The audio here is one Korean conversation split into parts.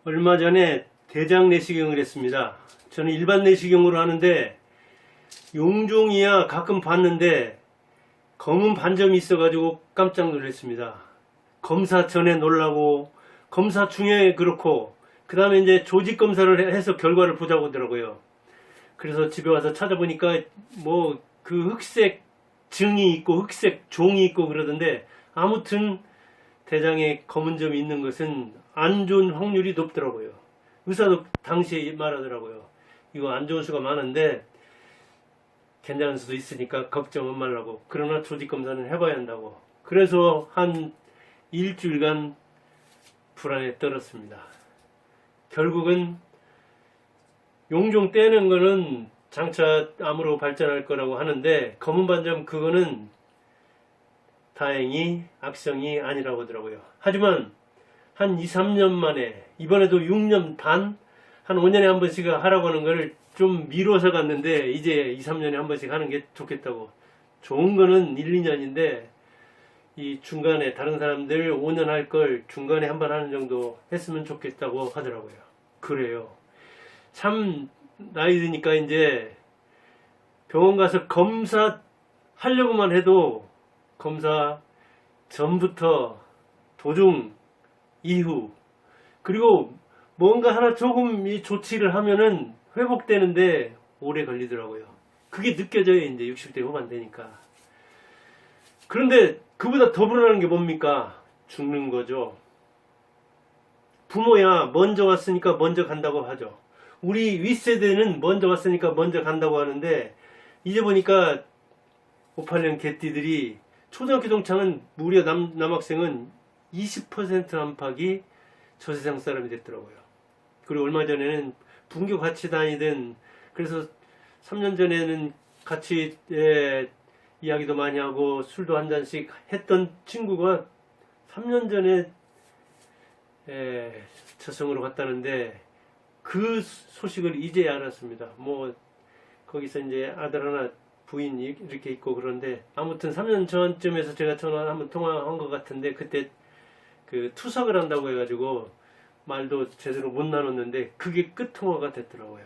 얼마 전에 대장 내시경을 했습니다. 저는 일반 내시경으로 하는데 용종이야 가끔 봤는데 검은 반점이 있어가지고 깜짝 놀랐습니다. 검사 전에 놀라고 검사 중에 그렇고 그 다음에 이제 조직 검사를 해서 결과를 보자고 하더라고요. 그래서 집에 와서 찾아보니까 뭐 그 흑색 증이 있고 흑색 종이 있고 그러던데 아무튼 대장에 검은 점이 있는 것은 안 좋은 확률이 높더라고요. 의사도 당시에 말하더라고요. 이거 안 좋은 수가 많은데 괜찮은 수도 있으니까 걱정은 말라고. 그러나 조직 검사는 해봐야 한다고. 그래서 한 일주일간 불안에 떨었습니다. 결국은 용종 떼는 거는 장차 암으로 발전할 거라고 하는데 검은 반점 그거는 다행히 악성이 아니라고 하더라고요. 하지만 한 2, 3년 만에 이번에도 6년 반, 한 5년에 한 번씩 하라고 하는 걸 좀 미뤄서 갔는데 이제 2, 3년에 한 번씩 하는 게 좋겠다고. 좋은 거는 1, 2년인데 이 중간에 다른 사람들 5년 할 걸 중간에 한 번 하는 정도 했으면 좋겠다고 하더라고요. 그래요. 참 나이 드니까 이제 병원 가서 검사 하려고만 해도 검사 전부터 도중 이후 그리고 뭔가 하나 조금 이 조치를 하면은 회복되는데 오래 걸리더라고요. 그게 느껴져요. 이제 60대 후반 되니까. 그런데 그보다 더 불안한 게 뭡니까? 죽는 거죠. 부모야 먼저 왔으니까 먼저 간다고 하죠. 우리 윗세대는 먼저 왔으니까 먼저 간다고 하는데 이제 보니까 58년 개띠들이 초등학교 동창은 무려 남학생은 20% 안팎이 저세상 사람이 됐더라고요. 그리고 얼마 전에는 분교 같이 다니던 그래서 3년 전에는 같이 이야기도 많이 하고 술도 한 잔씩 했던 친구가 3년 전에 저승으로 갔다는데 그 소식을 이제 알았습니다. 뭐 거기서 이제 아들 하나 부인 이렇게 있고 그런데 아무튼 3년 전쯤에서 제가 전화 한번 통화한 것 같은데 그때 그 투석을 한다고 해가지고 말도 제대로 못 나눴는데 그게 끝 통화가 됐더라고요.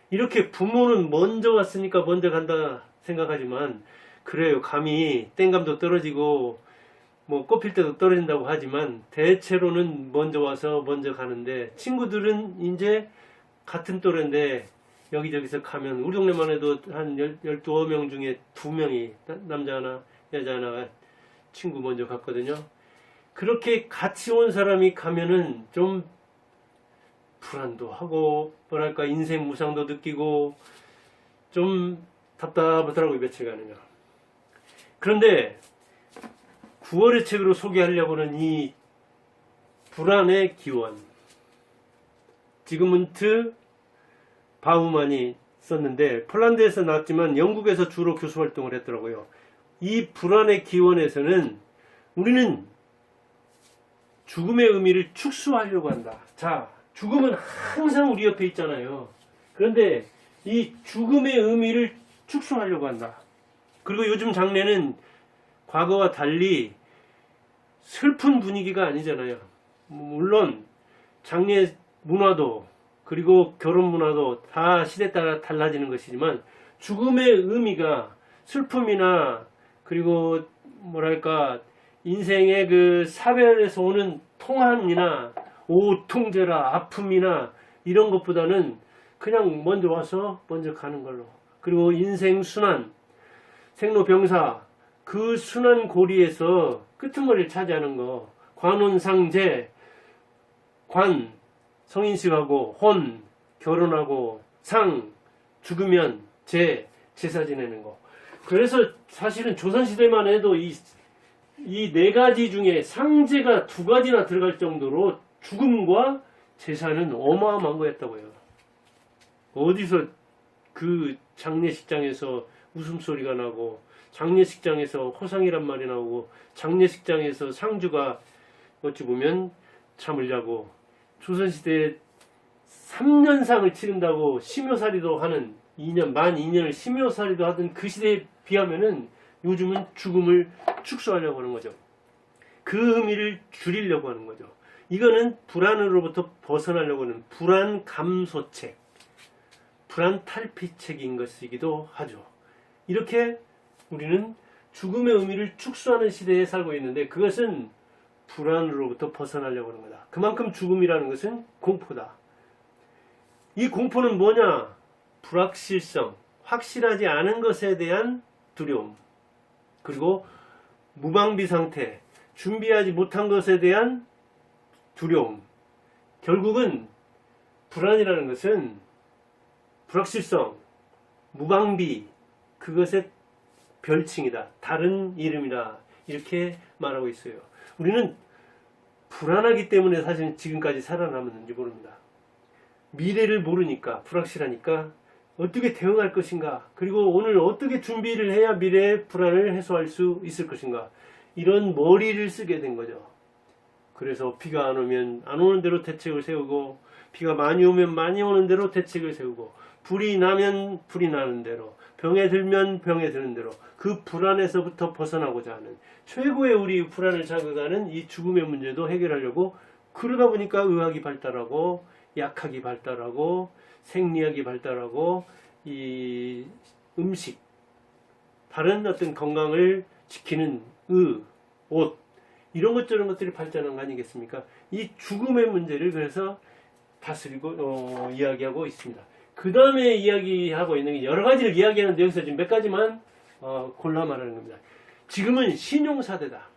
이렇게 부모는 먼저 왔으니까 먼저 간다 생각하지만 그래요. 감히 땡감도 떨어지고 뭐 꽃필 때도 떨어진다고 하지만 대체로는 먼저 와서 먼저 가는데 친구들은 이제 같은 또래인데 여기저기서 가면 우리 동네만 해도 한 12명 중에 2명이 남자 하나 여자 하나가 친구 먼저 갔거든요. 그렇게 같이 온 사람이 가면은 좀 불안도 하고 뭐랄까 인생 무상도 느끼고 좀 답답하더라고요. 며칠간은요. 그런데 9월의 책으로 소개하려고는 이 불안의 기원 지그문트 바우만이 썼는데 폴란드에서 나왔지만 영국에서 주로 교수 활동을 했더라고요. 이 불안의 기원에서는 우리는 죽음의 의미를 축소하려고 한다. 자, 죽음은 항상 우리 옆에 있잖아요. 그런데 이 죽음의 의미를 축소하려고 한다. 그리고 요즘 장례는 과거와 달리 슬픈 분위기가 아니잖아요. 물론 장례 문화도 그리고 결혼 문화도 다 시대에 따라 달라지는 것이지만 죽음의 의미가 슬픔이나 그리고 뭐랄까 인생의 그 사별에서 오는 통함이나 오통제라 아픔이나 이런 것보다는 그냥 먼저 와서 먼저 가는 걸로. 그리고 인생 순환 생로병사 그 순환 고리에서 끄트머리를 차지하는 거. 관혼상제 관 성인식하고 혼 결혼하고 상 죽으면 제사 지내는 거. 그래서 사실은 조선시대만 해도 이 네 가지 중에 상제가 2가지나 들어갈 정도로 죽음과 제사는 어마어마한 거였다고요. 어디서 그 장례식장에서 웃음소리가 나고 장례식장에서 호상이란 말이 나오고 장례식장에서 상주가 어찌 보면 잠을 자고 조선시대에 3년상을 치른다고 심요살이도 하는 2년, 만 2년을 심요살이도 하던 그 시대에 비하면은 요즘은 죽음을 축소하려고 하는 거죠. 그 의미를 줄이려고 하는 거죠. 이거는 불안으로부터 벗어나려고 하는 불안 감소책, 불안 탈피책인 것이기도 하죠. 이렇게 우리는 죽음의 의미를 축소하는 시대에 살고 있는데 그것은 불안으로부터 벗어나려고 하는 거다. 그만큼 죽음이라는 것은 공포다. 이 공포는 뭐냐? 불확실성, 확실하지 않은 것에 대한 두려움, 그리고 무방비 상태, 준비하지 못한 것에 대한 두려움. 결국은 불안이라는 것은 불확실성, 무방비, 그것의 별칭이다. 다른 이름이다. 이렇게 말하고 있어요. 우리는 불안하기 때문에 사실 지금까지 살아남았는지 모릅니다. 미래를 모르니까, 불확실하니까 어떻게 대응할 것인가, 그리고 오늘 어떻게 준비를 해야 미래의 불안을 해소할 수 있을 것인가, 이런 머리를 쓰게 된 거죠. 그래서 비가 안 오면 안 오는 대로 대책을 세우고, 비가 많이 오면 많이 오는 대로 대책을 세우고, 불이 나면 불이 나는 대로, 병에 들면 병에 드는 대로 그 불안에서부터 벗어나고자 하는, 최고의 우리 불안을 자극하는 이 죽음의 문제도 해결하려고, 그러다 보니까 의학이 발달하고 약학이 발달하고 생리학이 발달하고 이 음식, 다른 어떤 건강을 지키는 옷, 이런 것 저런 것들이 발전한 거 아니겠습니까? 이 죽음의 문제를 그래서 다스리고 이야기하고 있습니다. 그 다음에 이야기하고 있는 게 여러 가지를 이야기하는데 여기서 지금 몇 가지만 골라 말하는 겁니다. 지금은 신용사회다.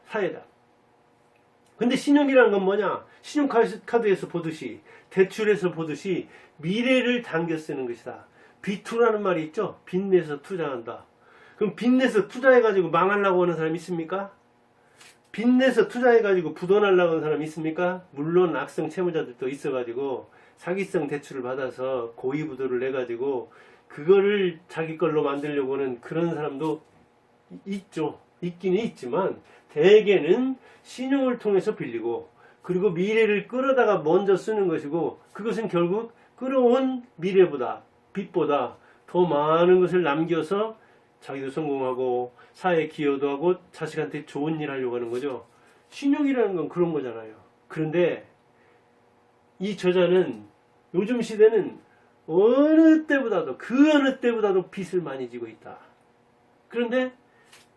근데 신용이라는 건 뭐냐? 신용카드에서 보듯이, 대출에서 보듯이 미래를 당겨 쓰는 것이다. 빚투라는 말이 있죠? 빚내서 투자한다. 그럼 빚내서 투자해가지고 망하려고 하는 사람 있습니까? 빚내서 투자해가지고 부도나려고 하는 사람 있습니까? 물론 악성 채무자들도 있어가지고 사기성 대출을 받아서 고의부도를 내가지고 그거를 자기 걸로 만들려고 하는 그런 사람도 있죠. 있기는 있지만 대개는 신용을 통해서 빌리고, 그리고 미래를 끌어다가 먼저 쓰는 것이고, 그것은 결국 끌어온 미래보다, 빚보다 더 많은 것을 남겨서 자기도 성공하고 사회에 기여도 하고 자식한테 좋은 일 하려고 하는 거죠. 신용이라는 건 그런 거잖아요. 그런데 이 저자는 요즘 시대는 어느 때보다도, 그 어느 때보다도 빚을 많이 지고 있다. 그런데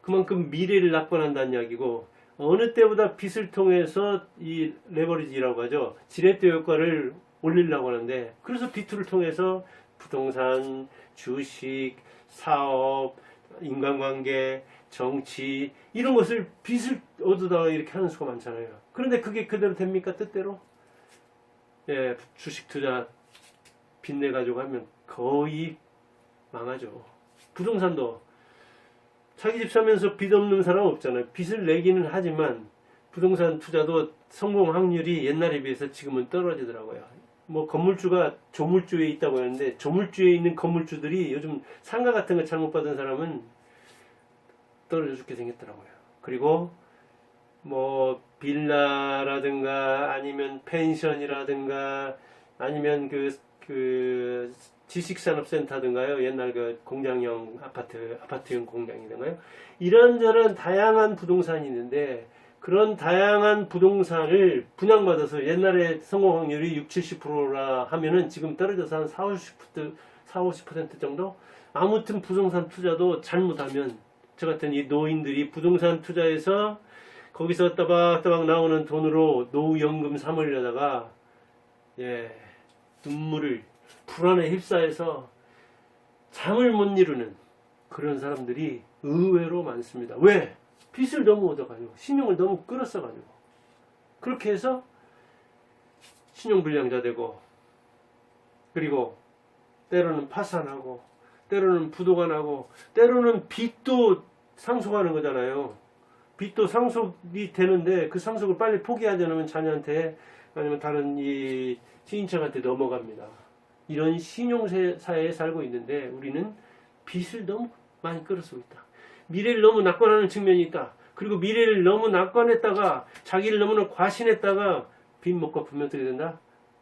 그만큼 미래를 낙관한다는 이야기고, 어느 때보다 빚을 통해서 이 레버리지라고 하죠. 지렛대 효과를 올리려고 하는데, 그래서 빚투를 통해서 부동산, 주식, 사업, 인간관계, 정치, 이런 것을 빚을 얻어다가 이렇게 하는 수가 많잖아요. 그런데 그게 그대로 됩니까? 뜻대로? 예, 주식 투자 빚내가지고 하면 거의 망하죠. 부동산도 자기 집 사면서 빚 없는 사람 없잖아요. 빚을 내기는 하지만 부동산 투자도 성공 확률이 옛날에 비해서 지금은 떨어지더라고요. 뭐 건물주가 조물주에 있다고 하는데, 조물주에 있는 건물주들이 요즘 상가 같은 거 잘못 받은 사람은 떨어져 죽게 생겼더라고요. 그리고 뭐 빌라라든가 아니면 펜션이라든가 아니면 그 지식산업센터든가요, 옛날 그 공장형 아파트형 공장이든가요, 이런저런 다양한 부동산이 있는데, 그런 다양한 부동산을 분양받아서 옛날에 성공 확률이 60, 70%라 하면은 지금 떨어져서 한 40, 50% 정도? 아무튼 부동산 투자도 잘못하면 저 같은 이 노인들이 부동산 투자해서 거기서 따박따박 나오는 돈으로 노후연금 삼으려다가 눈물을, 불안에 휩싸여서 잠을 못 이루는 그런 사람들이 의외로 많습니다. 왜? 빚을 너무 얻어가지고, 신용을 너무 끌었어가지고, 그렇게 해서 신용불량자 되고, 그리고 때로는 파산하고, 때로는 부도가 나고, 때로는 빚도 상속하는 거잖아요. 빚도 상속이 되는데 그 상속을 빨리 포기하지 않으면 자녀한테 아니면 다른 이 친인척한테 넘어갑니다. 이런 신용사회에 살고 있는데 우리는 빚을 너무 많이 끌어쓰고 있다. 미래를 너무 낙관하는 측면이 있다. 그리고 미래를 너무 낙관했다가 자기를 너무나 과신했다가 빚 못 갚으면 어떻게 된다?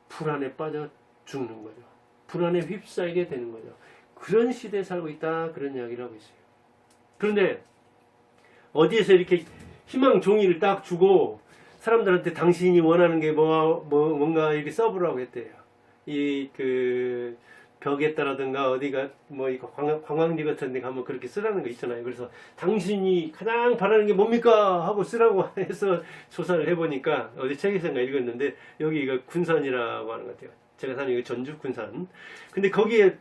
불안에 빠져 죽는 거죠. 불안에 휩싸이게 되는 거죠. 그런 시대에 살고 있다. 그런 이야기를 하고 있어요. 그런데 어디에서 이렇게 희망 종이를 딱 주고 사람들한테 당신이 원하는 게 뭔가 이렇게 써보라고 했대요. 이 그 벽에다라든가 어디가 뭐 이거 관광지 같은 데 가면 그렇게 쓰라는 거 있잖아요. 그래서 당신이 가장 바라는 게 뭡니까 하고 쓰라고 해서 조사를 해보니까 어디 책에서인가 읽었는데 여기 이거 군산이라고 하는 것 같아요. 제가 사는 게 전주 군산. 근데 거기에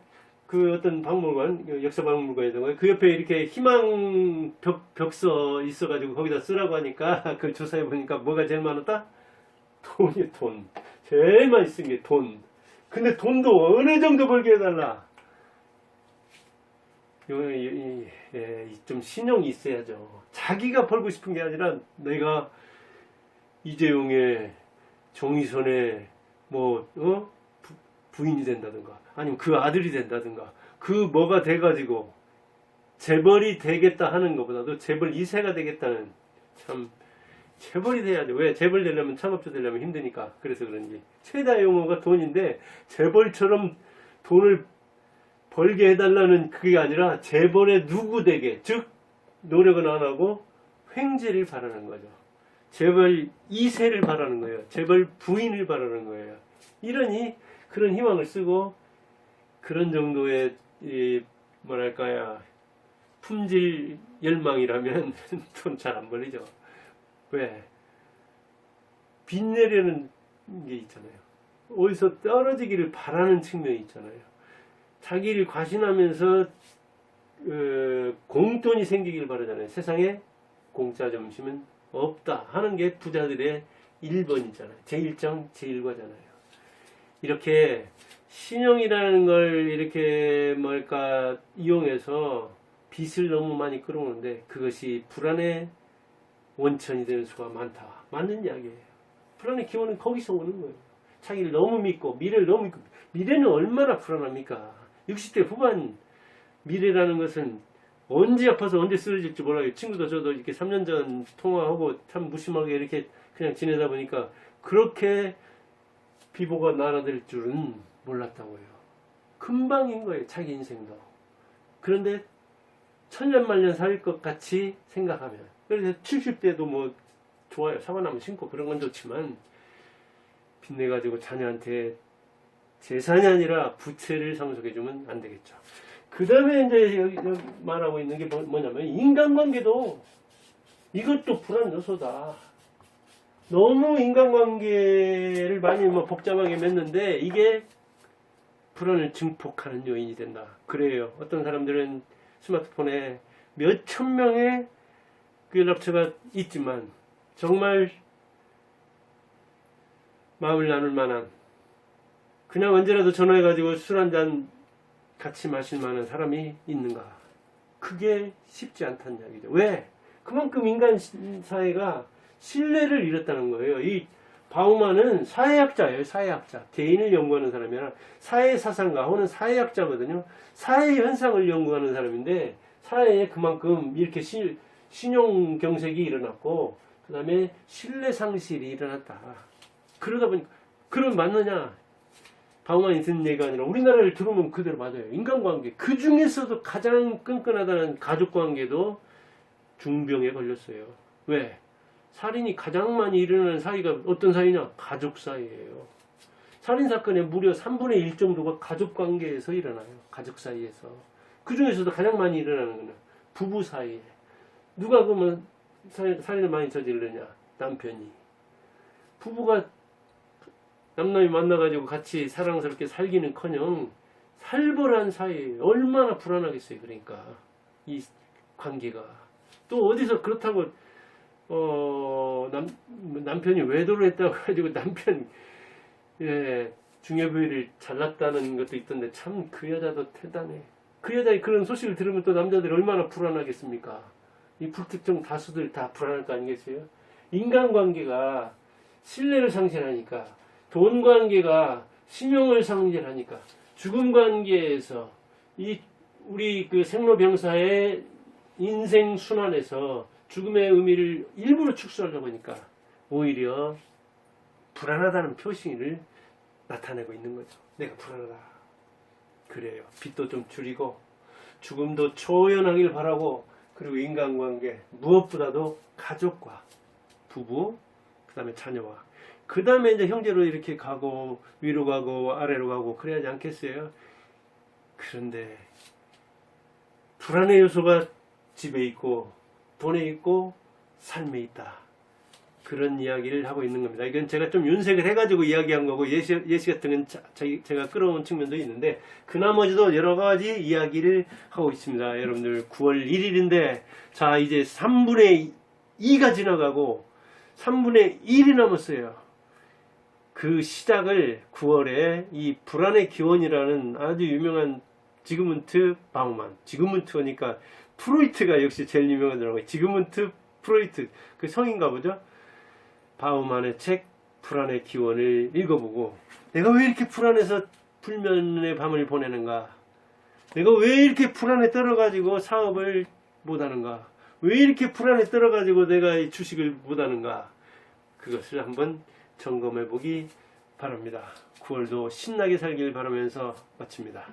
그 어떤 박물관, 역사 박물관이던가 그 옆에 이렇게 희망 벽서 있어가지고 거기다 쓰라고 하니까 그걸 조사해 보니까 뭐가 제일 많았다? 돈이 돈. 제일 많이 쓴 게 돈. 근데 돈도 어느 정도 벌게 해달라. 좀 신용이 있어야죠. 자기가 벌고 싶은 게 아니라 내가 이재용의 정의선의 부인이 된다든가 아니면 그 아들이 된다든가 그 뭐가 돼가지고 재벌이 되겠다 하는 것보다도 재벌 2세가 되겠다는 참 재벌이 돼야죠. 왜? 재벌 되려면 창업주 되려면 힘드니까. 그래서 그런지 최다 용어가 돈인데 재벌처럼 돈을 벌게 해달라는 그게 아니라 재벌의 누구 되게 즉 노력은 안 하고 횡재를 바라는 거죠. 재벌 2세를 바라는 거예요. 재벌 부인을 바라는 거예요. 이러니 그런 희망을 쓰고 그런 정도의 뭐랄까야 품질 열망이라면 돈 잘 안 벌리죠. 왜? 빚내려는 게 있잖아요. 어디서 떨어지기를 바라는 측면이 있잖아요. 자기를 과신하면서 공돈이 생기길 바라잖아요. 세상에 공짜 점심은 없다 하는 게 부자들의 1번이잖아요. 제1장 제1과잖아요. 이렇게 신용이라는 걸 이렇게 이용해서 빚을 너무 많이 끌어오는데 그것이 불안의 원천이 되는 수가 많다. 맞는 이야기예요. 불안의 기원은 거기서 오는 거예요. 자기를 너무 믿고 미래를 너무 믿고 미래는 얼마나 불안합니까? 60대 후반 미래라는 것은 언제 아파서 언제 쓰러질지 몰라요. 친구도 저도 이렇게 3년 전 통화하고 참 무심하게 이렇게 그냥 지내다 보니까 그렇게 비보가 날아들 줄은 몰랐다고요. 금방인 거예요. 자기 인생도. 그런데 천년만년 살 것 같이 생각하면 그래서 70대도 뭐 좋아요. 사과나무 심고 그런 건 좋지만 빚내가지고 자녀한테 재산이 아니라 부채를 상속해주면 안 되겠죠. 그 다음에 이제 여기 말하고 있는 게 뭐냐면 인간관계도 이것도 불안 요소다. 너무 인간관계를 많이 복잡하게 맺는데 이게 불안을 증폭하는 요인이 된다. 그래요. 어떤 사람들은 스마트폰에 몇천 명의 그 연락처가 있지만 정말 마음을 나눌 만한 그냥 언제라도 전화해가지고 술 한잔 같이 마실 만한 사람이 있는가? 그게 쉽지 않다는 이야기죠. 왜? 그만큼 인간 사회가 신뢰를 잃었다는 거예요. 이 바우만은 사회학자예요. 사회학자. 개인을 연구하는 사람이 아니라 사회사상가 혹은 사회학자거든요. 사회 현상을 연구하는 사람인데 사회에 그만큼 이렇게 신용경색이 일어났고 그 다음에 신뢰상실이 일어났다. 그러다 보니까 그럼 맞느냐? 바우만이 듣는 얘기가 아니라 우리나라를 들으면 그대로 맞아요. 인간관계. 그 중에서도 가장 끈끈하다는 가족관계도 중병에 걸렸어요. 왜? 살인이 가장 많이 일어나는 사이가 어떤 사이냐? 가족 사이예요. 살인사건의 무려 3분의 1 정도가 가족관계에서 일어나요. 가족 사이에서. 그 중에서도 가장 많이 일어나는 거는 부부 사이에. 누가 그러면 살인을 많이 저지르냐? 남편이. 부부가 남남이 만나가지고 같이 사랑스럽게 살기는커녕 살벌한 사이에 얼마나 불안하겠어요. 그러니까 이 관계가 또 어디서 그렇다고 남편이 외도를 했다고 가지고 남편 중요부위를 잘랐다는 것도 있던데 참 그 여자도 대단해. 그 여자의 그런 소식을 들으면 또 남자들이 얼마나 불안하겠습니까? 이 불특정 다수들 다 불안할 거 아니겠어요? 인간관계가 신뢰를 상실하니까 돈 관계가 신용을 상실하니까 죽음 관계에서 우리 그 생로병사의 인생 순환에서 죽음의 의미를 일부러 축소하려고 하니까 오히려 불안하다는 표시를 나타내고 있는 거죠. 내가 불안하다. 그래요. 빚도 좀 줄이고 죽음도 초연하길 바라고 그리고 인간관계 무엇보다도 가족과 부부 다음에 자녀와, 그 다음에 이제 형제로 이렇게 가고 위로 가고 아래로 가고 그래야지 않겠어요? 그런데 불안의 요소가 집에 있고 돈에 있고 삶에 있다. 그런 이야기를 하고 있는 겁니다. 이건 제가 좀 윤색을 해가지고 이야기한 거고, 예시 같은 건 제가 끌어온 측면도 있는데, 그 나머지도 여러 가지 이야기를 하고 있습니다. 여러분들 9월 1일인데, 자, 이제 3분의 2가 지나가고 3분의 1이 남았어요. 그 시작을 9월에 이 불안의 기원이라는 아주 유명한 지그문트 바우만, 지그문트니까 프로이트가 역시 제일 유명하더라고요. 지그문트 프로이트, 그 성인가 보죠? 바우만의 책 불안의 기원을 읽어보고, 내가 왜 이렇게 불안해서 불면의 밤을 보내는가? 내가 왜 이렇게 불안에 떨어가지고 사업을 못하는가? 왜 이렇게 불안에 떨어가지고 내가 주식을 못하는가? 그것을 한번 점검해 보기 바랍니다. 9월도 신나게 살길 바라면서 마칩니다.